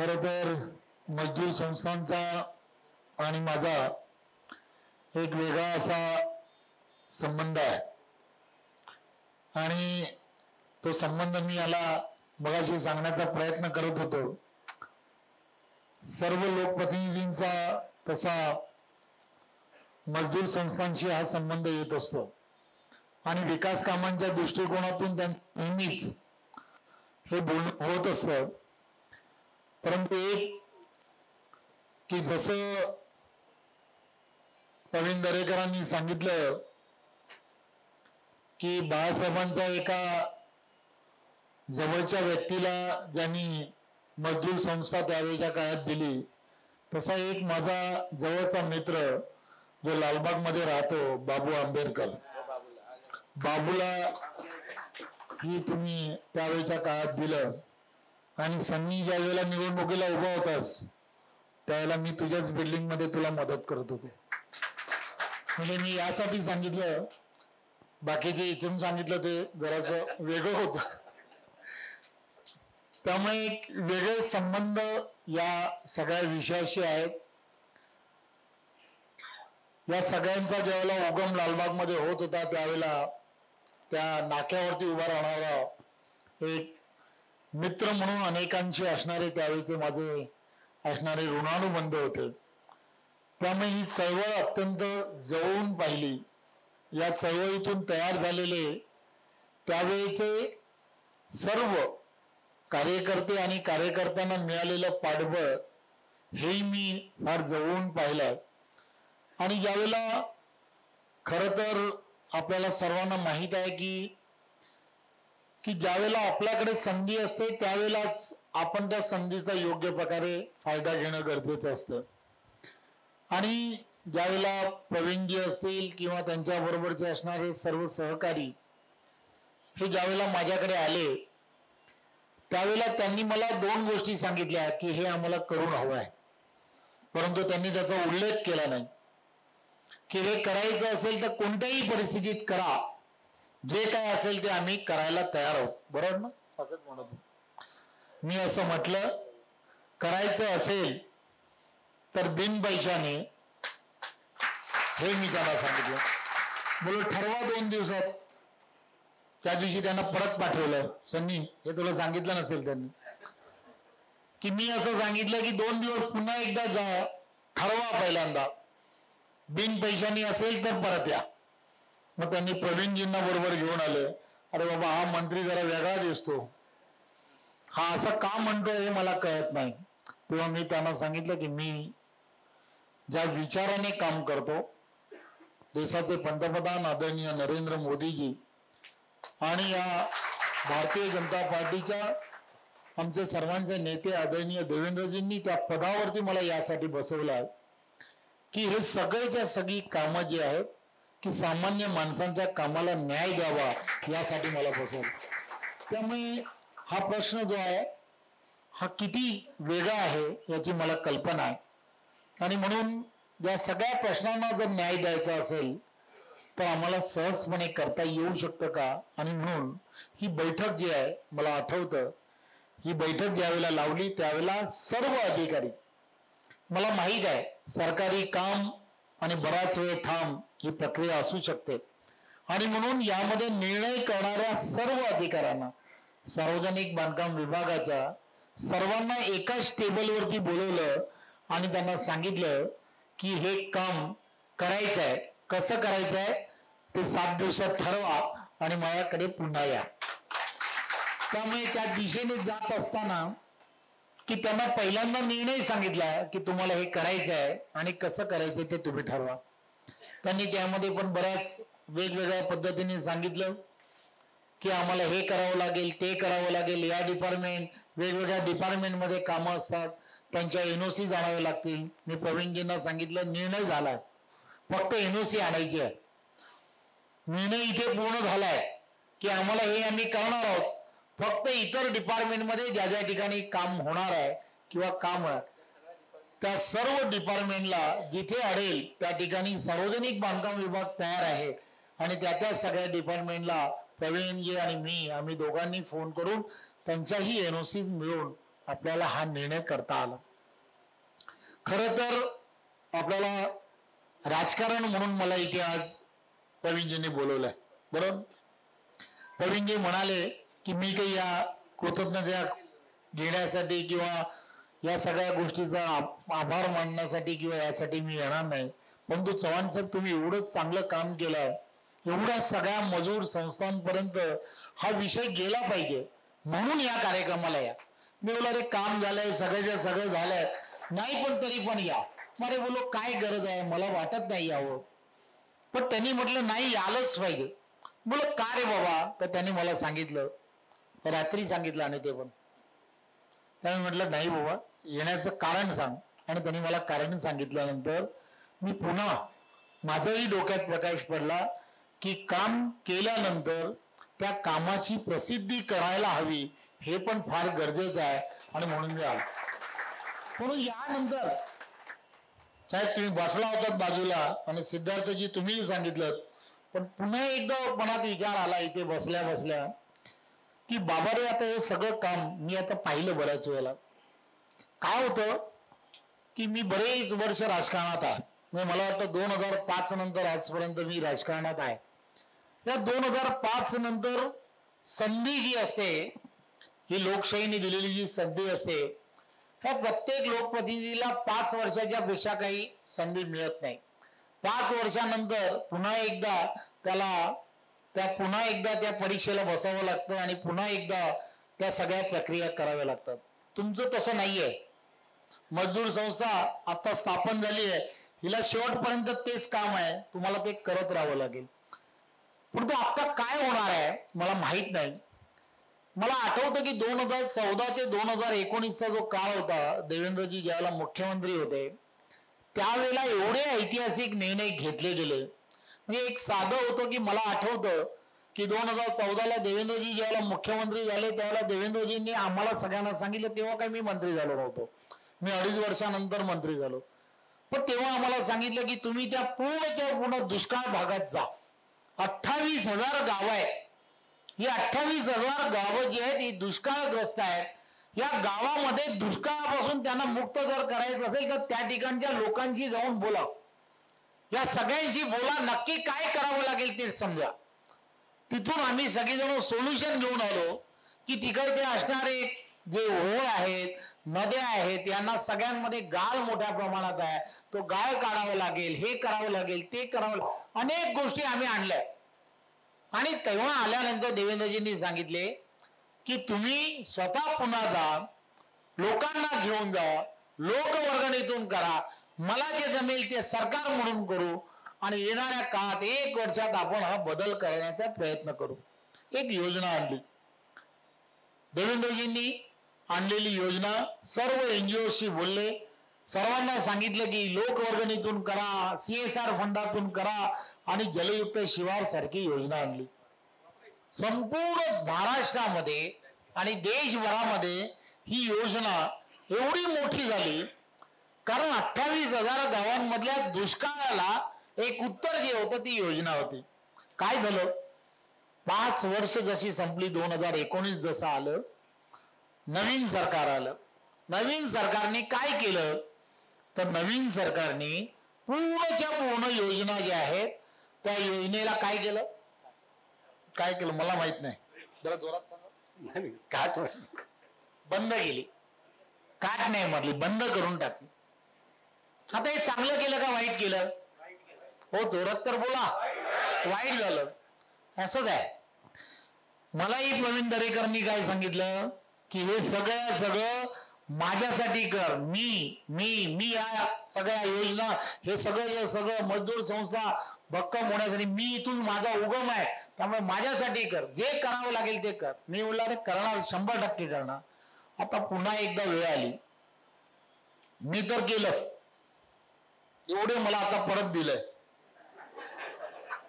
खरं तर मजदूर संस्थांचा आणि माझा एक वेगळा असा संबंध आहे आणि तो संबंध मी याला मगाशी सांगण्याचा प्रयत्न करत होतो. सर्व लोकप्रतिनिधींचा तसा मजदूर संस्थांशी हा संबंध येत असतो आणि विकास कामांच्या दृष्टिकोनातून नेहमीच हे बोलणं होत असतं. परंतु एक की जसं प्रवीण दरेकरांनी सांगितलं की बाळासाहेबांचा एका जवळच्या व्यक्तीला ज्यांनी मजदूर संस्था त्यावेळेच्या काळात दिली, तसा एक माझा जवळचा मित्र जो लालबागमध्ये राहतो, बाबू आंबेडकर, बाबूला ही तुम्ही त्यावेळेच्या काळात दिलं आणि सन्नी ज्या वेळेला निवडणुकीला उभा होतास त्यावेळेला मी तुझ्याच बिल्डिंग मध्ये तुला मदत करत होतो. म्हणजे मी यासाठी सांगितलं, बाकीचे इथून सांगितलं ते जरासं वेगळं होतं. त्यामुळे एक वेगळे संबंध या सगळ्या विषयाशी आहेत. या सगळ्यांचा ज्यावेळेला उगम लालबागमध्ये होत होता त्यावेळेला त्या नाक्यावरती उभा राहणारा एक मित्र म्हणून अनेकांशी असणारे त्यावेळेचे माझे असणारे ऋणानुबंध होते. त्यामुळे ही चळवळ अत्यंत जवळून पाहिली. या चळवळीतून तयार झालेले त्यावेळेचे सर्व कार्यकर्ते आणि कार्यकर्त्यांना मिळालेलं पाठबळ हेही मी फार जवळून पाहिलंय. आणि ज्यावेळेला खरं तर आपल्याला सर्वांना माहीत आहे की ज्यावेळेला आपल्याकडे संधी असते त्यावेळेलाच आपण त्या संधीचा योग्य प्रकारे फायदा घेणं गरजेचं असतं. आणि ज्यावेळेला प्रवीणजी असतील किंवा त्यांच्या बरोबरचे असणारे सर्व सहकारी हे ज्यावेळेला माझ्याकडे आले त्यावेळेला त्यांनी मला दोन गोष्टी सांगितल्या की हे आम्हाला करून हवं आहे, परंतु त्यांनी त्याचा उल्लेख केला नाही की हे करायचं असेल तर कोणत्याही परिस्थितीत करा, जे काय असेल ते आम्ही करायला तयार आहोत. बरोबर ना? असंच म्हणत मी असं म्हटलं, करायचं असेल तर बिन पैशाने, हे मी त्यांना सांगितलं. बोल ठरवा 2 दिवसात. त्या दिवशी त्यांना परत पाठवलं. सन्नी, हे तुला सांगितलं नसेल त्यांनी की मी असं सांगितलं की 2 दिवस पुन्हा एकदा जा, ठरवा पहिल्यांदा, बिन पैशानी असेल तर परत या. मग त्यांनी प्रवीणजींना बरोबर घेऊन आले. अरे बाबा, हा मंत्री जरा वेगळा दिसतो, हा असं का म्हणतो हे मला कळत नाही. तेव्हा मी त्यांना सांगितलं की मी ज्या विचाराने काम करतो, देशाचे पंतप्रधान आदरणीय नरेंद्र मोदीजी आणि या भारतीय जनता पार्टीच्या आमचे सर्वांचे नेते आदरणीय देवेंद्रजींनी त्या पदावरती मला यासाठी बसवलं आहे की हे सगळेच्या सगळी कामं जी आहेत की सामान्य माणसांच्या कामाला न्याय द्यावा यासाठी मला बसवलं. त्यामुळे हा प्रश्न जो आहे हा किती वेगळा आहे याची मला कल्पना आहे. आणि म्हणून या सगळ्या प्रश्नांना जर न्याय द्यायचा असेल तर आम्हाला सहजपणे करता येऊ शकतं का. आणि म्हणून ही बैठक जी आहे, मला आठवतं ही बैठक ज्यावेळेला लावली त्यावेळेला सर्व अधिकारी, मला माहीत आहे सरकारी काम आणि बराच वेळ थांब ही प्रक्रिया असू शकते, आणि म्हणून यामध्ये निर्णय करणाऱ्या सर्व अधिकाऱ्यांना, सार्वजनिक बांधकाम विभागाच्या सर्वांना एकाच टेबलवरती बोलवलं आणि त्यांना सांगितलं की हे काम करायचं आहे, कसं करायचं आहे ते 7 दिवसात ठरवा आणि माझ्याकडे पुन्हा या. त्यामुळे त्या दिशेने जात असताना की त्यांना पहिल्यांदा निर्णय सांगितला की तुम्हाला हे करायचं आहे आणि कसं करायचं ते तुम्ही ठरवा. त्यांनी त्यामध्ये पण बऱ्याच वेगवेगळ्या पद्धतीने सांगितलं की आम्हाला हे करावं लागेल, ते करावं लागेल, या डिपार्टमेंट, वेगवेगळ्या डिपार्टमेंटमध्ये कामं असतात, त्यांच्या NOC आणावे लागतील. मी प्रवीणजींना सांगितलं निर्णय झालाय, फक्त NOC आणायची आहे. निर्णय इथे पूर्ण झालाय की आम्हाला हे आम्ही करणार आहोत, फक्त इतर डिपार्टमेंटमध्ये ज्या ज्या ठिकाणी काम होणार आहे किंवा काम त्या सर्व डिपार्टमेंटला जिथे अडेल त्या ठिकाणी सार्वजनिक बांधकाम विभाग तयार आहे आणि त्या सगळ्या डिपार्टमेंटला प्रवीणजी आणि मी आम्ही दोघांनी फोन करून त्यांच्याही NOCs मिळून आपल्याला हा निर्णय करता आला. खरं तर आपल्याला राजकारण म्हणून मला इथे आज प्रवीणजींनी बोलवलंय. बरोबर, प्रवीणजी म्हणाले की मी काही या कृतज्ञता घेण्यासाठी किंवा या सगळ्या गोष्टीचा आभार मानण्यासाठी किंवा यासाठी मी येणार नाही, परंतु चव्हाण साहेब तुम्ही एवढं चांगलं काम केलं, एवढ्या सगळ्या मजूर संस्थांपर्यंत हा विषय गेला पाहिजे म्हणून या कार्यक्रमाला या. मी बोला रे काम झालंय, सगळ्याच्या सगळं झालंय, नाही पण तरी पण या. अरे बोलो काय गरज आहे, मला वाटत नाही यावं. पण त्यांनी म्हटलं नाही आलंच पाहिजे. बोलो का रे बाबा? तर त्यांनी मला सांगितलं, रात्री सांगितलं आणि ते पण त्याने म्हटलं नाही बाबा येण्याचं कारण सांग. आणि त्यांनी मला कारण सांगितल्यानंतर मी पुन्हा माझ्याही डोक्यात प्रकाश पडला की काम केल्यानंतर त्या कामाची प्रसिद्धी करायला हवी, हे पण फार गरजेचं आहे. आणि म्हणून मी आलो. म्हणून यानंतर साहेब तुम्ही बसला होतात बाजूला आणि सिद्धार्थजी तुम्हीही सांगितलं, पण पुन्हा एकदा मनात विचार आला इथे बसल्या बसल्या की बाबा रे आता हे सगळं काम मी आता पाहिलं बऱ्याच वेळेला. काय होतं की मी बरेच वर्ष राजकारणात आहे, मला वाटतं 2005 नंतर आजपर्यंत मी राजकारणात आहे. या 2005 नंतर संधी जी असते, ही लोकशाहीने दिलेली जी संधी असते, ह्या प्रत्येक लोकप्रतिनिधीला 5 वर्षाच्या पेक्षा काही संधी मिळत नाही. 5 वर्षानंतर पुन्हा एकदा त्या परीक्षेला बसावं लागतं आणि पुन्हा एकदा त्या सगळ्या प्रक्रिया कराव्या लागतात. तुमचं तसं नाहीये. मजदूर संस्था आता स्थापन झाली आहे, हिला शेवटपर्यंत तेच काम आहे, तुम्हाला ते करत राहावं लागेल. परंतु आता काय होणार आहे मला माहित नाही. मला आठवतं की 2014 ते 2019चा जो काळ होता, देवेंद्रजी ज्यावेळेला मुख्यमंत्री होते त्यावेळेला एवढे ऐतिहासिक निर्णय घेतले गेले. म्हणजे एक साधं होतं की मला आठवतं की 2014ला देवेंद्रजी ज्यावेळेला मुख्यमंत्री झाले त्यावेळेला देवेंद्रजींनी आम्हाला सगळ्यांना सांगितलं, तेव्हा काही मी मंत्री झालो नव्हतो, मी 2.5 वर्षानंतर मंत्री झालो. पण तेव्हा आम्हाला सांगितलं की तुम्ही त्या पूर्ण दुष्काळ भागात जा. 28,000 गाव आहेत. ही 28,000 गावं जी आहेत ही दुष्काळग्रस्त आहेत. या गावामध्ये दुष्काळापासून त्यांना मुक्त जर करायचं असेल तर त्या ठिकाणच्या लोकांशी जाऊन बोला, या सगळ्यांशी बोला, नक्की काय करावं लागेल ते समजा. तिथून आम्ही सगळेजण सोल्युशन घेऊन आलो की तिकडचे असणारे जे ओळ आहेत, नद्या आहेत, यांना सगळ्यांमध्ये गाळ मोठ्या प्रमाणात आहे, तो गाळ काढावा लागेल, हे करावं लागेल, ते करावं लागेल, अनेक गोष्टी आम्ही आणल्या. आणि तेव्हा आल्यानंतर देवेंद्रजींनी सांगितले की तुम्ही स्वतः पुन्हा जा, लोकांना घेऊन जा, लोकवर्गणीतून करा, मला जे जमेल ते सरकार म्हणून करू आणि येणाऱ्या काळात 1 वर्षात आपण हा बदल करण्याचा प्रयत्न करू. एक योजना आणली देवेंद्रजींनी. आणलेली योजना सर्व NGOशी बोलले, सर्वांना सांगितलं की लोकवर्गणीतून करा, CSR फंडातून करा आणि जलयुक्त शिवार सारखी योजना आणली. संपूर्ण महाराष्ट्रामध्ये आणि देशभरामध्ये ही योजना एवढी मोठी झाली कारण 28,000 गावांमधल्या दुष्काळाला एक उत्तर जे होतं ती योजना होती. काय झालं, 5 वर्ष जशी संपली, 2019 जसं आलं, नवीन सरकार आलं. नवीन सरकारने काय केलं तर नवीन सरकारने पूर्ण योजना ज्या आहेत त्या योजनेला काय केलं मला माहित नाही, जरा जोरात सांगा. काट बंद केली, काट नाही मारली, बंद करून टाकली. आता हे चांगलं केलं का वाईट केलं? हो जोरात तर बोला. वाईट झालं. असंच आहे. मलाही प्रवीण दरेकरांनी काय सांगितलं की हे सगळं माझ्यासाठी कर, मी या सगळ्या योजना, हे सगळं मजदूर संस्था भक्कम होण्यासाठी मी इथून माझा उगम आहे, त्यामुळे माझ्यासाठी कर, जे करावं लागेल ते कर. मी बोलला अरे करणार, 100% करणार. आता पुन्हा एकदा वेळ आली, मी तर केलं, एवढे मला आता परत दिलंय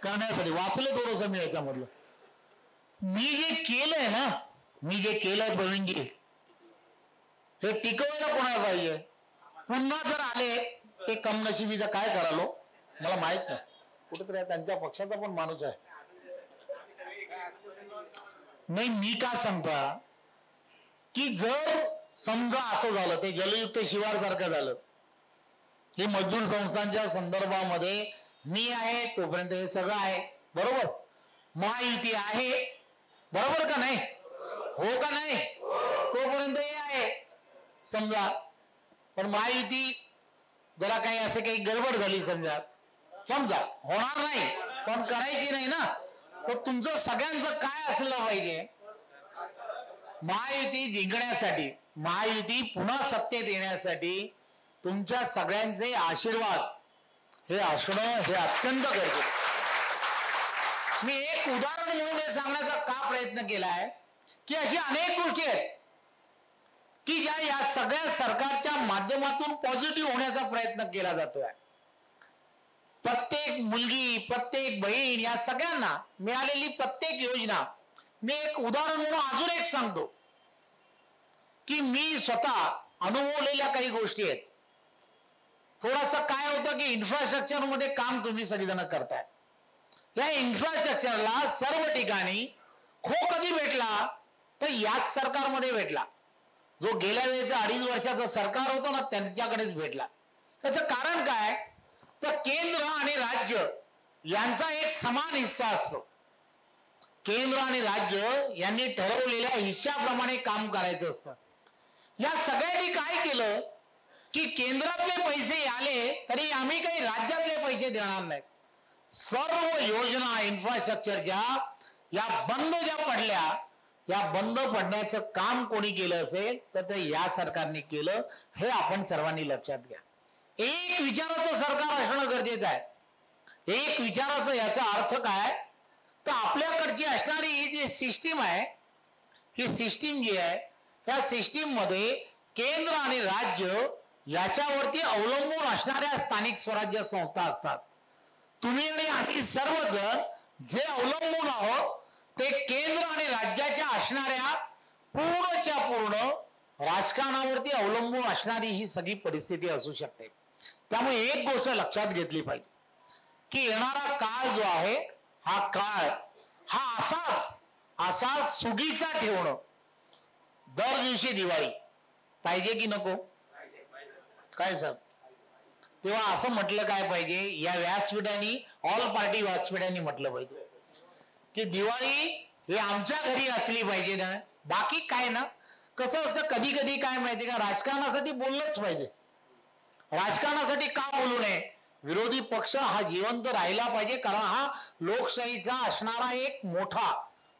करण्यासाठी. वाचलं थोडस मी याच्यामधलं. मी जे केलंय प्रवीणजी, हे टिकवायला कोणाला पाहिजे? पुन्हा जर आले ते कमनशिबीचा काय करालो मला माहित नाही. कुठेतरी त्यांच्या पक्षाचा पण माणूस आहे. नाही मी का सांगता की जर समजा असं झालं, ते जलयुक्त शिवार सारखं झालं. हे मजदूर संस्थांच्या संदर्भामध्ये मी आहे तोपर्यंत हे सगळं आहे, बरोबर. महायुती आहे, बरोबर का नाही, हो का नाही, तोपर्यंत हे आहे समजा. पण महायुती जरा काही असे काही गडबड झाली समजा होणार नाही, पण करायची नाही ना, तर तुमचं सगळ्यांचं काय असलं पाहिजे, महायुती जिंकण्यासाठी, महायुती पुन्हा सत्तेत येण्यासाठी तुमच्या सगळ्यांचे आशीर्वाद हे असणं हे अत्यंत गरजेचं. मी एक उदाहरण म्हणून हे सांगण्याचा का प्रयत्न केलाय की अशी अनेक गोष्टी आहेत की ज्या या सगळ्या सरकारच्या माध्यमातून पॉझिटिव्ह होण्याचा प्रयत्न केला जातोय. प्रत्येक मुलगी, प्रत्येक बहीण, या सगळ्यांना मिळालेली प्रत्येक योजना, मी एक उदाहरण म्हणून अजून एक सांगतो की मी स्वतः अनुभवलेल्या काही गोष्टी आहेत. थोडासा काय होतं की इन्फ्रास्ट्रक्चर मध्ये काम तुम्ही सगळेजण करताय. या इन्फ्रास्ट्रक्चरला सर्व ठिकाणी कधी भेटला तर याच सरकारमध्ये भेटला. जो गेल्या वेळेचं 2.5 वर्षाचं सरकार होतं ना, त्यांच्याकडेच भेटला. त्याचं कारण काय, तर केंद्र आणि राज्य यांचा एक समान हिस्सा असतो. केंद्र आणि राज्य यांनी ठरवलेल्या हिश्श्याप्रमाणे काम करायचं असतं. या सगळ्यांनी काय केलं की केंद्रातले पैसे आले तरी आम्ही काही राज्यातले पैसे देणार नाहीत. सर्व योजना इन्फ्रास्ट्रक्चरच्या या बंद ज्या पडल्या, या बंद पडण्याचं काम कोणी केलं असेल तर ते या सरकारने केलं, हे आपण सर्वांनी लक्षात घ्या. एक विचाराचं सरकार असणं गरजेचं आहे. एक विचाराचं याचा अर्थ काय, तर आपल्याकडची असणारी ही जी सिस्टीम आहे, ही सिस्टीम जी आहे, त्या सिस्टीम मध्ये केंद्र आणि राज्य याच्यावरती अवलंबून असणाऱ्या स्थानिक स्वराज्य संस्था असतात. तुम्ही आणि आम्ही सर्वजण जे अवलंबून आहोत ते केंद्र आणि राज्याच्या असणाऱ्या पूर्णच्या पूर्ण राजकारणावरती अवलंबून असणारी ही सगळी परिस्थिती असू शकते. त्यामुळे एक गोष्ट लक्षात घेतली पाहिजे की येणारा काळ जो आहे, हा काळ हा असाच सुगीचा ठेवणं. दर दिवशी दिवाळी पाहिजे की नको, काय सर, तेव्हा असं म्हटलं काय पाहिजे, या व्यासपीठाने, ऑल पार्टी व्यासपीठाने म्हटलं पाहिजे की दिवाळी हे आमच्या घरी असली पाहिजे ना. बाकी काय ना, कसं असतं कधी कधी काय माहिती का, राजकारणासाठी बोललंच पाहिजे. राजकारणासाठी का बोलू नये, विरोधी पक्ष हा जिवंत राहिला पाहिजे, कारण हा लोकशाहीचा असणारा एक मोठा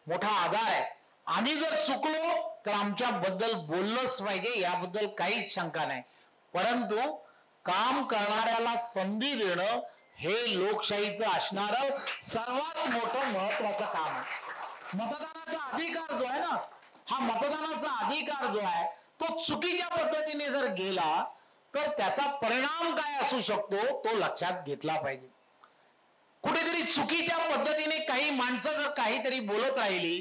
आधार आहे. आम्ही जर चुकलो तर आमच्या बद्दल बोललंच पाहिजे, याबद्दल काहीच शंका नाही. परंतु काम करणाऱ्याला संधी देणं हे लोकशाहीचं असणारं सर्वात मोठं महत्वाचं काम आहे. मतदानाचा अधिकार जो आहे ना, हा मतदानाचा अधिकार जो आहे तो चुकीच्या पद्धतीने जर गेला तर त्याचा परिणाम काय असू शकतो तो लक्षात घेतला पाहिजे. कुठेतरी चुकीच्या पद्धतीने काही माणसं जर काहीतरी बोलत राहिली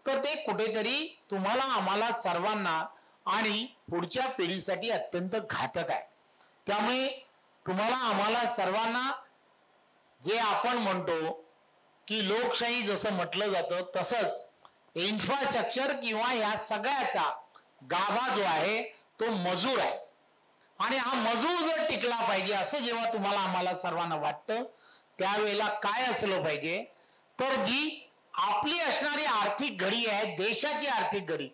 तर ते कुठेतरी तुम्हाला, आम्हाला सर्वांना आणि पुढच्या पिढीसाठी अत्यंत घातक आहे. त्यामुळे तुम्हाला, आम्हाला सर्वांना जे आपण म्हणतो की लोकशाही जसं म्हटलं जातं तसंच इन्फ्रास्ट्रक्चर किंवा या सगळ्याचा गाभा जो आहे तो मजूर आहे. आणि हा मजूर जर टिकला पाहिजे असं जेव्हा तुम्हाला, आम्हाला सर्वांना वाटतं, त्यावेळेला काय असलं पाहिजे, तर जी आपली असणारी आर्थिक घडी आहे, देशाची आर्थिक घडी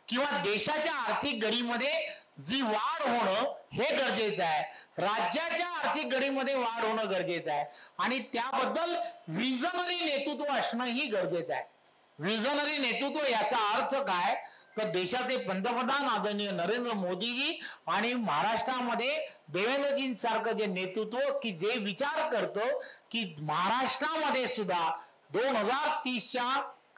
किंवा देशाच्या आर्थिक घडीमध्ये जी वाढ होणं हे गरजेचं आहे. राज्याच्या आर्थिक घडीमध्ये वाढ होणं गरजेचं आहे आणि त्याबद्दल विजनरी नेतृत्व असणं ही गरजेचं आहे. विजनरी नेतृत्व याचा अर्थ काय, तर देशाचे पंतप्रधान आदरणीय नरेंद्र मोदीजी आणि महाराष्ट्रामध्ये देवेंद्रजींसारखं जे नेतृत्व की जे विचार करतं की महाराष्ट्रामध्ये सुद्धा 2030च्या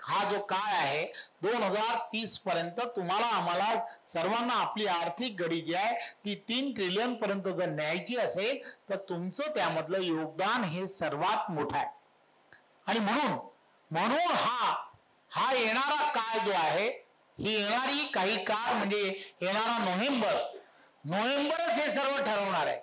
हा जो काळ आहे, 2030 पर्यंत तुम्हाला, आम्हाला सर्वांना आपली आर्थिक घडी जी आहे ती 3 ट्रिलियन पर्यंत जर न्यायची असेल तर तुमचं त्यामधलं योगदान हे सर्वात मोठं आहे. आणि म्हणून हा येणारा काळ जो आहे, ही येणारी काही काळ म्हणजे येणारा नोव्हेंबरच हे सर्व ठरवणार आहे.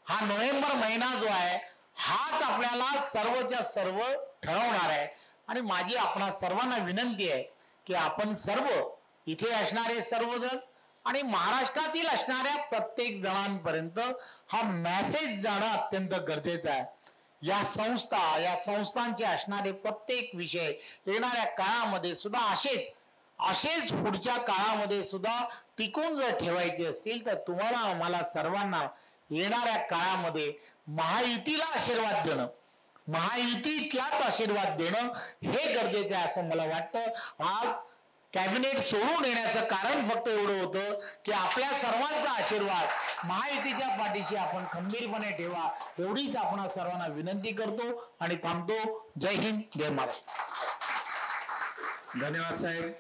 हा नोव्हेंबर महिना जो आहे हाच आपल्याला सर्वच्या सर्व ठरवणार आहे. आणि माझी आपणा सर्वांना विनंती आहे की आपण सर्व इथे असणारे सर्वजण आणि महाराष्ट्रातील असणाऱ्या प्रत्येक जणांपर्यंत हा मेसेज जाणं अत्यंत गरजेचं आहे. या संस्थांचे असणारे प्रत्येक विषय येणाऱ्या काळामध्ये सुद्धा असेच पुढच्या काळामध्ये सुद्धा टिकून जर ठेवायचे असतील तर तुम्हाला आम्हाला सर्वांना येणाऱ्या काळामध्ये महायुतीला आशीर्वाद देणं, महायुतीतलाच आशीर्वाद देणं हे गरजेचं आहे असं मला वाटतं. आज कॅबिनेट सोडून येण्याचं कारण फक्त एवढं होतं की आपल्या सर्वांचा आशीर्वाद महायुतीच्या पाठीशी आपण खंबीरपणे ठेवा, एवढीच आपण सर्वांना विनंती करतो आणि थांबतो. जय हिंद, जय महाराष्ट्र. धन्यवाद साहेब.